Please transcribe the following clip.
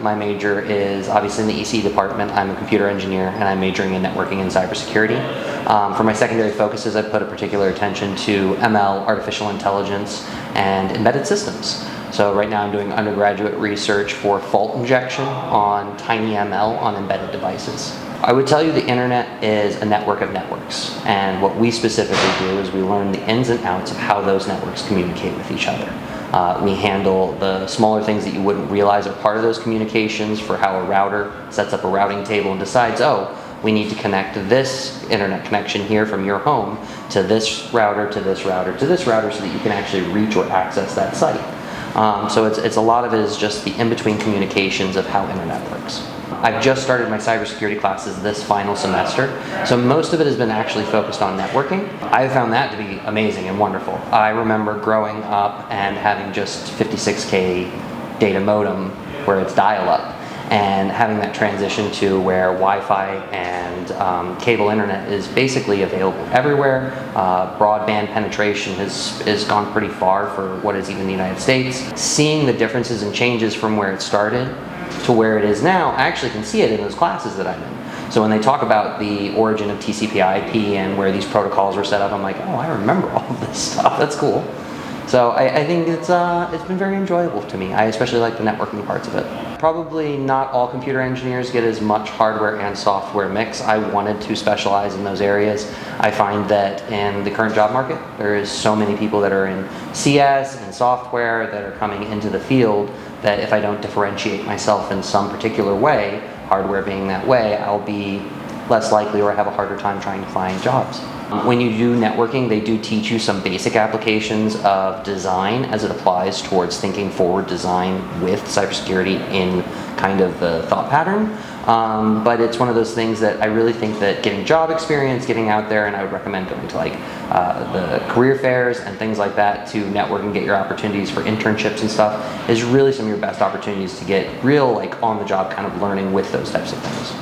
My major is obviously in the EC department. I'm a computer engineer and I'm majoring in networking and cybersecurity. For my secondary focuses, I put a particular attention to ML, artificial intelligence, and embedded systems. So right now I'm doing undergraduate research for fault injection on tiny ML on embedded devices. I would tell you the internet is a network of networks, and what we specifically do is we learn the ins and outs of how those networks communicate with each other. We handle the smaller things that you wouldn't realize are part of those communications, for how a router sets up a routing table and decides, oh, we need to connect this internet connection here from your home to this router, to this router, to this router, so that you can actually reach or access that site. So it's a lot of it is just the in-between communications of how internet works. I've just started my cybersecurity classes this final semester, so most of it has been actually focused on networking. I've found that to be amazing and wonderful. I remember growing up and having just 56K data modem where it's dial-up, and having that transition to where Wi-Fi and cable internet is basically available everywhere. Broadband penetration has gone pretty far for what is even the United States. Seeing the differences and changes from where it started to where it is now, I actually can see it in those classes that I'm in. So when they talk about the origin of TCP/IP and where these protocols were set up, I'm like, oh, I remember all of this stuff. That's cool. So I think it's been very enjoyable to me. I especially like the networking parts of it. Probably not all computer engineers get as much hardware and software mix. I wanted to specialize in those areas. I find that in the current job market, there is so many people that are in CS and software that are coming into the field that if I don't differentiate myself in some particular way, hardware being that way, I'll be less likely or have a harder time trying to find jobs. When you do networking, they do teach you some basic applications of design as it applies towards thinking forward design with cybersecurity in kind of the thought pattern. But it's one of those things that I really think that getting job experience, getting out there, and I would recommend going to like the career fairs and things like that to network and get your opportunities for internships and stuff is really some of your best opportunities to get real like on the job kind of learning with those types of things.